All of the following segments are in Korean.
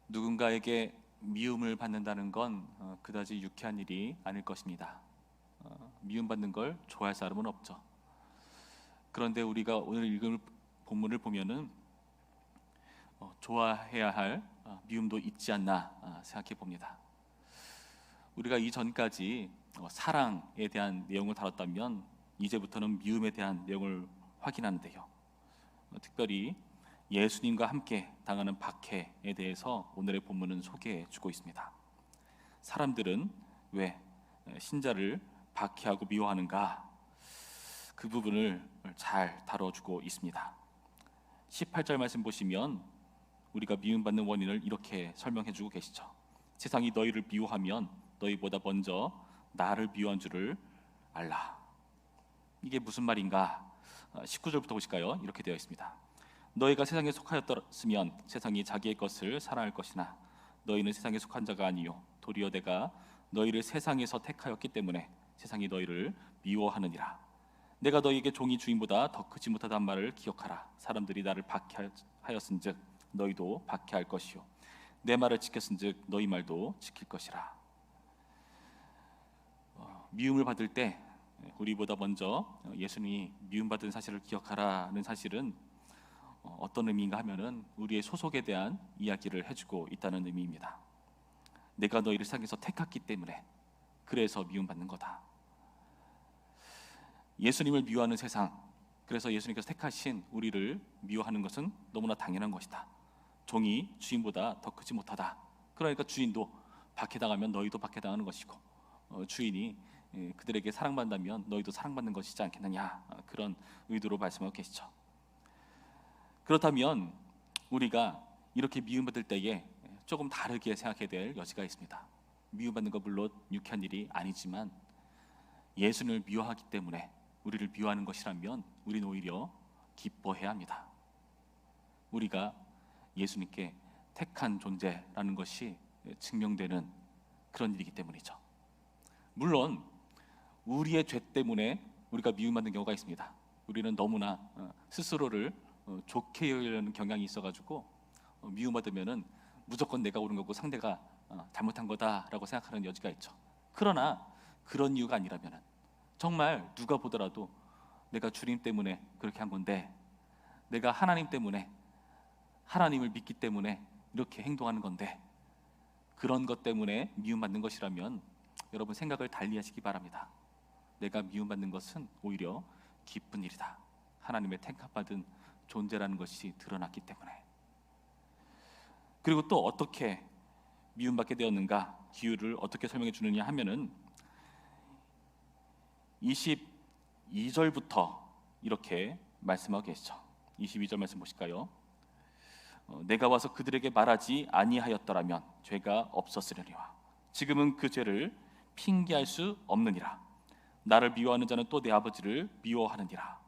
누군가에게 미움을 받는다는 건 그다지 유쾌한 일이 아닐 것입니다. 미움받는 걸 좋아할 사람은 없죠. 그런데 우리가 오늘 읽을 본문을 보면은 좋아해야 할 미움도 있지 않나 생각해 봅니다. 우리가 이전까지 사랑에 대한 내용을 다뤘다면 이제부터는 미움에 대한 내용을 확인하는데요. 특별히 예수님과 함께 당하는 박해에 대해서 오늘의 본문은 소개해 주고 있습니다. 사람들은 왜 신자를 박해하고 미워하는가? 그 부분을 잘 다뤄주고 있습니다. 18절 말씀 보시면 우리가 미움받는 원인을 이렇게 설명해 주고 계시죠. 세상이 너희를 미워하면 너희보다 먼저 나를 미워한 줄을 알라. 이게 무슨 말인가? 19절부터 보실까요? 이렇게 되어 있습니다. 너희가 세상에 속하였으면 세상이 자기의 것을 사랑할 것이나 너희는 세상에 속한 자가 아니요 도리어 내가 너희를 세상에서 택하였기 때문에 세상이 너희를 미워하느니라. 내가 너희에게 종이 주인보다 더 크지 못하단 말을 기억하라. 사람들이 나를 박해하였은즉 너희도 박해할 것이요 내 말을 지켰은즉 너희 말도 지킬 것이라. 미움을 받을 때 우리보다 먼저 예수님이 미움받은 사실을 기억하라는 사실은 어떤 의미인가 하면은 우리의 소속에 대한 이야기를 해주고 있다는 의미입니다. 내가 너희를 세상에서 택했기 때문에 그래서 미움받는 거다. 예수님을 미워하는 세상, 그래서 예수님께서 택하신 우리를 미워하는 것은 너무나 당연한 것이다. 종이 주인보다 더 크지 못하다. 그러니까 주인도 박해당하면 너희도 박해당하는 것이고 주인이 그들에게 사랑받는다면 너희도 사랑받는 것이지 않겠느냐, 그런 의도로 말씀하고 계시죠. 그렇다면 우리가 이렇게 미움받을 때에 조금 다르게 생각해야 될 여지가 있습니다. 미움받는 건 물론 유쾌한 일이 아니지만 예수님을 미워하기 때문에 우리를 미워하는 것이라면 우리는 오히려 기뻐해야 합니다. 우리가 예수님께 택한 존재라는 것이 증명되는 그런 일이기 때문이죠. 물론 우리의 죄 때문에 우리가 미움받는 경우가 있습니다. 우리는 너무나 스스로를 좋게 여기려는 경향이 있어가지고 미움받으면은 무조건 내가 옳은 거고 상대가 잘못한 거다라고 생각하는 여지가 있죠. 그러나 그런 이유가 아니라면은 정말 누가 보더라도 내가 주님 때문에 그렇게 한 건데, 내가 하나님 때문에, 하나님을 믿기 때문에 이렇게 행동하는 건데, 그런 것 때문에 미움받는 것이라면 여러분 생각을 달리하시기 바랍니다. 내가 미움받는 것은 오히려 기쁜 일이다. 하나님의 택함받은 존재라는 것이 드러났기 때문에. 그리고 또 어떻게 미움받게 되었는가, 기율을 어떻게 설명해 주느냐 하면은 22절부터 이렇게 말씀하고 계시죠. 22절 말씀 보실까요? 내가 와서 그들에게 말하지 아니하였더라면 죄가 없었으려니와 지금은 그 죄를 핑계할 수 없느니라. 나를 미워하는 자는 또 내 아버지를 미워하느니라.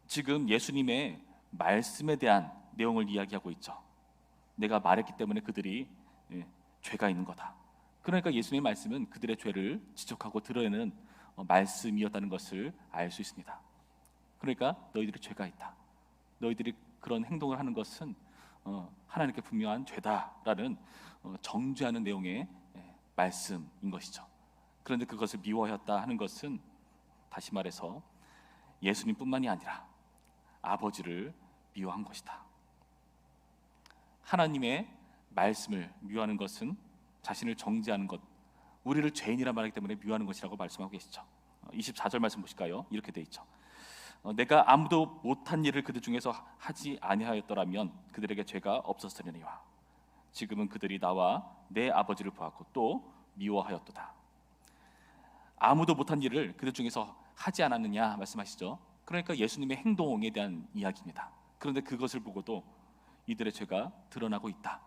지금 예수님의 말씀에 대한 내용을 이야기하고 있죠. 내가 말했기 때문에 그들이 죄가 있는 거다. 그러니까 예수님의 말씀은 그들의 죄를 지적하고 드러내는 말씀이었다는 것을 알 수 있습니다. 그러니까 너희들이 죄가 있다. 너희들이 그런 행동을 하는 것은 하나님께 분명한 죄다라는 정죄하는 내용의 말씀인 것이죠. 그런데 그것을 미워하였다 하는 것은 다시 말해서 예수님뿐만이 아니라 아버지를 미워한 것이다. 하나님의 말씀을 미워하는 것은 자신을 정죄하는 것, 우리를 죄인이라 말하기 때문에 미워하는 것이라고 말씀하고 계시죠. 24절 말씀 보실까요? 이렇게 돼 있죠. 내가 아무도 못한 일을 그들 중에서 하지 아니하였더라면 그들에게 죄가 없었으려니와 지금은 그들이 나와 내 아버지를 보았고 또 미워하였도다. 아무도 못한 일을 그들 중에서 하지 않았느냐 말씀하시죠. 그러니까 예수님의 행동에 대한 이야기입니다. 그런데 그것을 보고도 이들의 죄가 드러나고 있다.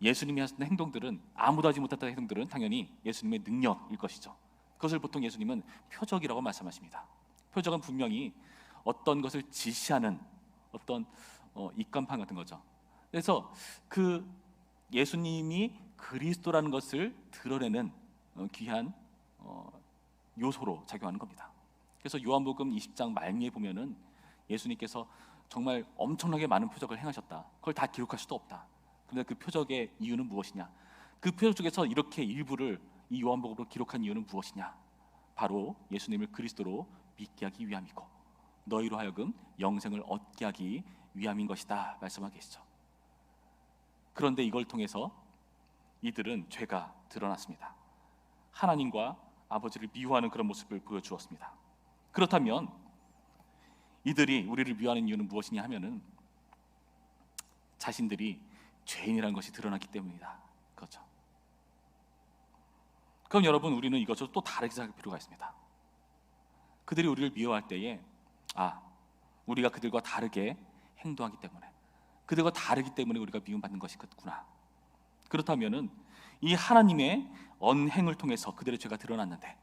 예수님이 하셨던 행동들은, 아무도 하지 못했던 행동들은 당연히 예수님의 능력일 것이죠. 그것을 보통 예수님은 표적이라고 말씀하십니다. 표적은 분명히 어떤 것을 지시하는 어떤 입간판 같은 거죠. 그래서 그 예수님이 그리스도라는 것을 드러내는 귀한 요소로 작용하는 겁니다. 그래서 요한복음 20장 말미에 보면은 예수님께서 정말 엄청나게 많은 표적을 행하셨다. 그걸 다 기록할 수도 없다. 그런데 그 표적의 이유는 무엇이냐? 그 표적 중에서 이렇게 일부를 이 요한복음으로 기록한 이유는 무엇이냐? 바로 예수님을 그리스도로 믿게 하기 위함이고 너희로 하여금 영생을 얻게 하기 위함인 것이다 말씀하고 계시죠. 그런데 이걸 통해서 이들은 죄가 드러났습니다. 하나님과 아버지를 미워하는 그런 모습을 보여주었습니다. 그렇다면 이들이 우리를 미워하는 이유는 무엇이냐 하면은 자신들이 죄인이라는 것이 드러났기 때문이다. 그렇죠. 그럼 여러분, 우리는 이것을 또 다르게 생각할 필요가 있습니다. 그들이 우리를 미워할 때에 우리가 그들과 다르게 행동하기 때문에, 그들과 다르기 때문에 우리가 미움받는 것이구나. 그렇다면은 이 하나님의 언행을 통해서 그들의 죄가 드러났는데,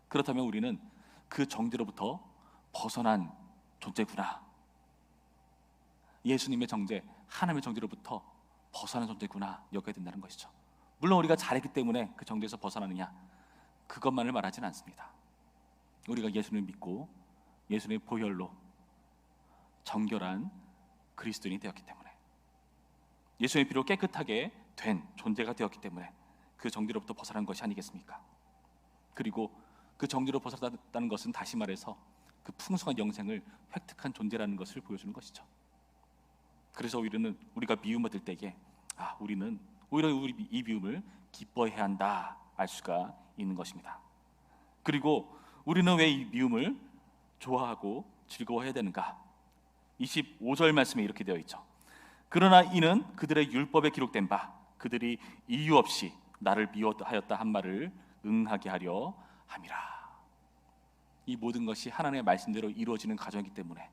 그렇다면 우리는 그 정죄로부터 벗어난 존재구나. 예수님의 정죄, 하나님의 정죄로부터 벗어난 존재구나 여겨야 된다는 것이죠. 물론 우리가 잘했기 때문에 그 정죄에서 벗어나느냐, 그것만을 말하지는 않습니다. 우리가 예수님을 믿고 예수님의 보혈로 정결한 그리스도인이 되었기 때문에, 예수의 피로 깨끗하게 된 존재가 되었기 때문에 그 정죄로부터 벗어난 것이 아니겠습니까? 그리고 그 정죄로 벗어났다는 것은 다시 말해서 그 풍성한 영생을 획득한 존재라는 것을 보여주는 것이죠. 그래서 우리가 미움받을 때에 우리는 오히려 이 미움을 기뻐해야 한다 알 수가 있는 것입니다. 그리고 우리는 왜 이 미움을 좋아하고 즐거워해야 되는가? 25절 말씀에 이렇게 되어 있죠. 그러나 이는 그들의 율법에 기록된 바 그들이 이유 없이 나를 미워하였다 한 말을 응하게 하려 함이라. 이 모든 것이 하나님의 말씀대로 이루어지는 과정이기 때문에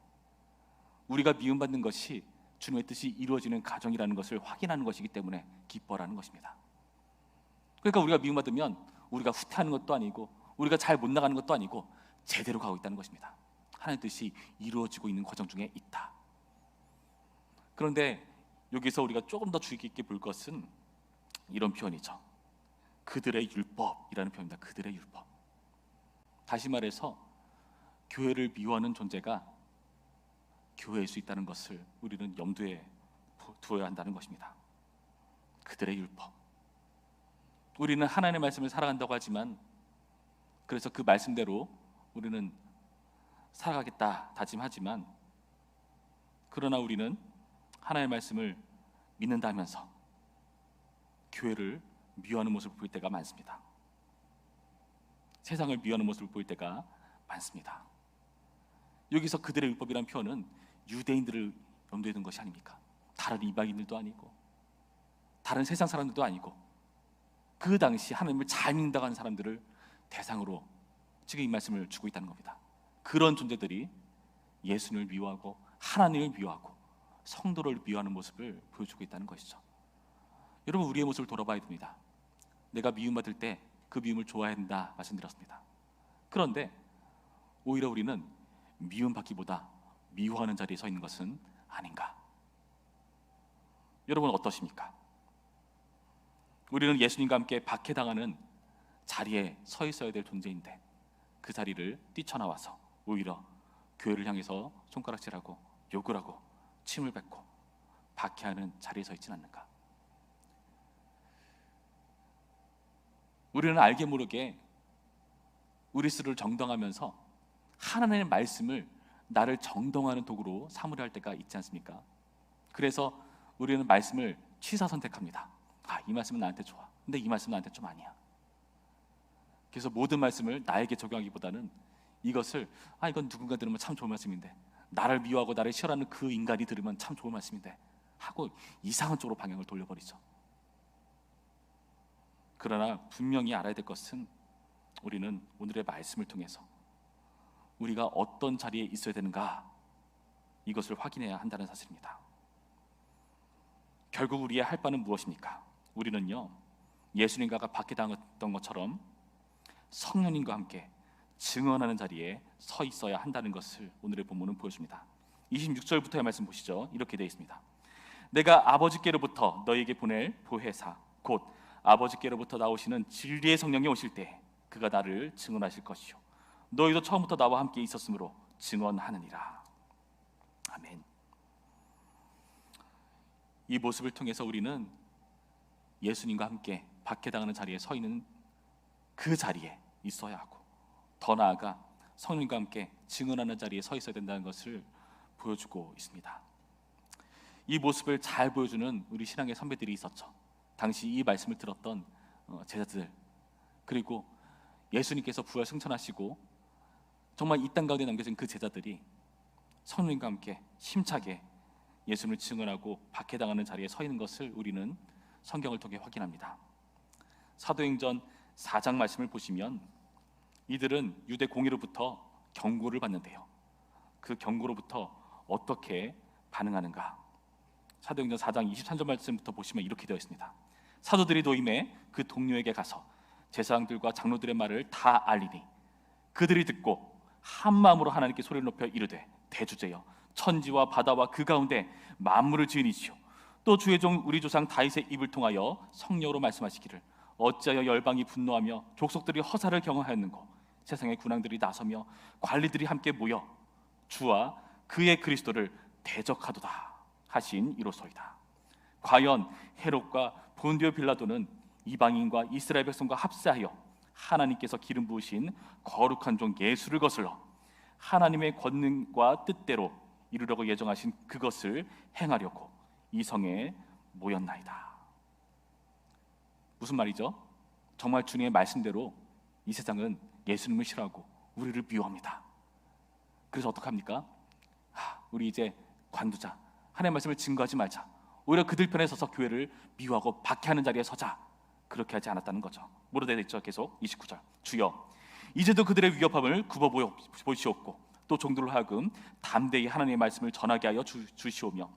우리가 미움받는 것이 주님의 뜻이 이루어지는 과정이라는 것을 확인하는 것이기 때문에 기뻐라는 것입니다. 그러니까 우리가 미움받으면 우리가 후퇴하는 것도 아니고 우리가 잘 못 나가는 것도 아니고 제대로 가고 있다는 것입니다. 하나님의 뜻이 이루어지고 있는 과정 중에 있다. 그런데 여기서 우리가 조금 더 주의 깊게 볼 것은 이런 표현이죠. 그들의 율법이라는 표현입니다. 그들의 율법. 다시 말해서 교회를 미워하는 존재가 교회일 수 있다는 것을 우리는 염두에 두어야 한다는 것입니다. 그들의 율법. 우리는 하나님의 말씀을 살아간다고 하지만, 그래서 그 말씀대로 우리는 살아가겠다 다짐하지만, 그러나 우리는 하나님의 말씀을 믿는다 하면서 교회를 미워하는 모습을 보일 때가 많습니다. 세상을 미워하는 모습을 보일 때가 많습니다. 여기서 그들의 율법이라는 표현은 유대인들을 염두에 둔 것이 아닙니까? 다른 이방인들도 아니고 다른 세상 사람들도 아니고 그 당시 하나님을 잘 믿는다고 하는 사람들을 대상으로 지금 이 말씀을 주고 있다는 겁니다. 그런 존재들이 예수님을 미워하고 하나님을 미워하고 성도를 미워하는 모습을 보여주고 있다는 것이죠. 여러분, 우리의 모습을 돌아봐야 됩니다. 내가 미움받을 때 그 미움을 좋아해야 한다 말씀드렸습니다. 그런데 오히려 우리는 미움받기보다 미워하는 자리에 서 있는 것은 아닌가? 여러분 어떠십니까? 우리는 예수님과 함께 박해당하는 자리에 서 있어야 될 존재인데 그 자리를 뛰쳐나와서 오히려 교회를 향해서 손가락질하고 욕을 하고 침을 뱉고 박해하는 자리에 서 있지는 않는가? 우리는 알게 모르게 우리 스스로를 정당하면서 하나님의 말씀을 나를 정당화하는 도구로 삼으려 할 때가 있지 않습니까? 그래서 우리는 말씀을 취사 선택합니다. 이 말씀은 나한테 좋아. 근데 이 말씀은 나한테 좀 아니야. 그래서 모든 말씀을 나에게 적용하기보다는 이것을 이건 누군가 들으면 참 좋은 말씀인데, 나를 미워하고 나를 싫어하는 그 인간이 들으면 참 좋은 말씀인데 하고 이상한 쪽으로 방향을 돌려버리죠. 그러나 분명히 알아야 될 것은 우리는 오늘의 말씀을 통해서 우리가 어떤 자리에 있어야 되는가, 이것을 확인해야 한다는 사실입니다. 결국 우리의 할 바는 무엇입니까? 우리는요, 예수님과 박해당했던 것처럼 성령님과 함께 증언하는 자리에 서 있어야 한다는 것을 오늘의 본문은 보여줍니다. 26절부터의 말씀 보시죠. 이렇게 되어 있습니다. 내가 아버지께로부터 너희에게 보낼 보혜사 곧 아버지께로부터 나오시는 진리의 성령이 오실 때 그가 나를 증언하실 것이요 너희도 처음부터 나와 함께 있었으므로 증언하느니라. 아멘. 이 모습을 통해서 우리는 예수님과 함께 박해당하는 자리에 서 있는 그 자리에 있어야 하고, 더 나아가 성령과 함께 증언하는 자리에 서 있어야 된다는 것을 보여주고 있습니다. 이 모습을 잘 보여주는 우리 신앙의 선배들이 있었죠. 당시 이 말씀을 들었던 제자들, 그리고 예수님께서 부활 승천하시고 정말 이 땅 가운데 남겨진 그 제자들이 성령과 함께 힘차게 예수님을 증언하고 박해당하는 자리에 서 있는 것을 우리는 성경을 통해 확인합니다. 사도행전 4장 말씀을 보시면 이들은 유대 공의로부터 경고를 받는데요, 그 경고로부터 어떻게 반응하는가? 사도행전 4장 23절 말씀부터 보시면 이렇게 되어 있습니다. 사도들이 노임에 그 동료에게 가서 제사장들과 장로들의 말을 다 알리니 그들이 듣고 한 마음으로 하나님께 소리를 높여 이르되, 대주제여, 천지와 바다와 그 가운데 만물을 지은 이시오, 또 주의 종 우리 조상 다윗의 입을 통하여 성령으로 말씀하시기를, 어찌하여 열방이 분노하며 족속들이 허사를 경험하였는고, 세상의 군왕들이 나서며 관리들이 함께 모여 주와 그의 그리스도를 대적하도다 하신 이로소이다. 과연 헤롯과 본디오 빌라도는 이방인과 이스라엘 백성과 합세하여 하나님께서 기름 부으신 거룩한 종 예수를 거슬러 하나님의 권능과 뜻대로 이루려고 예정하신 그것을 행하려고 이 성에 모였나이다. 무슨 말이죠? 정말 주님의 말씀대로 이 세상은 예수님을 싫어하고 우리를 미워합니다. 그래서 어떡합니까? 우리 이제 관두자, 하나님의 말씀을 증거하지 말자, 오히려 그들 편에 서서 교회를 미워하고 박해하는 자리에 서자, 그렇게 하지 않았다는 거죠. 뭐로 되어 있죠? 계속 29절, 주여 이제도 그들의 위협함을 굽어 보시옵고 또 종들로 하여금 담대히 하나님의 말씀을 전하게 하여 주시오며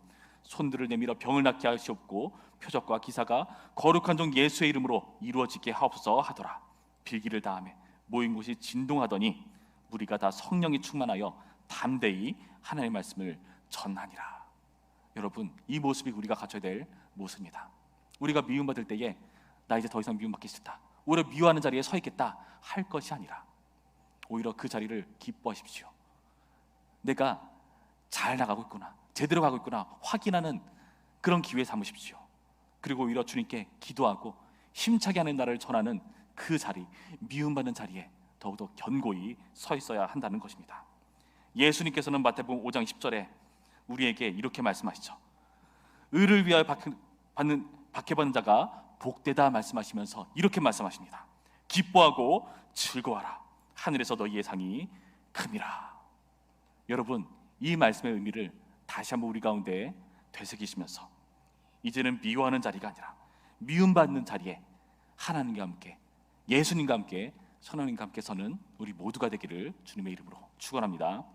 손들을 내밀어 병을 낫게 하시옵고 표적과 기사가 거룩한 종 예수의 이름으로 이루어지게 하옵소서 하더라. 빌기를 다하며 모인 곳이 진동하더니 무리가 다 성령이 충만하여 담대히 하나님의 말씀을 전하니라. 여러분, 이 모습이 우리가 갖춰야 될 모습입니다. 우리가 미움받을 때에 나 이제 더 이상 미움받기 싫다, 오히려 미워하는 자리에 서 있겠다 할 것이 아니라 오히려 그 자리를 기뻐하십시오. 내가 잘 나가고 있구나, 제대로 가고 있구나 확인하는 그런 기회 삼으십시오. 그리고 오히려 주님께 기도하고 힘차게 하는 나를 전하는 그 자리, 미움받는 자리에 더욱더 견고히 서 있어야 한다는 것입니다. 예수님께서는 마태복음 5장 10절에 우리에게 이렇게 말씀하시죠. 의를 위하여 박해받는 자가 복되다 말씀하시면서 이렇게 말씀하십니다. 기뻐하고 즐거워하라, 하늘에서 너희의 상이 큼이라. 여러분, 이 말씀의 의미를 다시 한번 우리 가운데 되새기시면서 이제는 미워하는 자리가 아니라 미움받는 자리에 하나님과 함께, 예수님과 함께, 선하님과 함께 서는 우리 모두가 되기를 주님의 이름으로 축원합니다.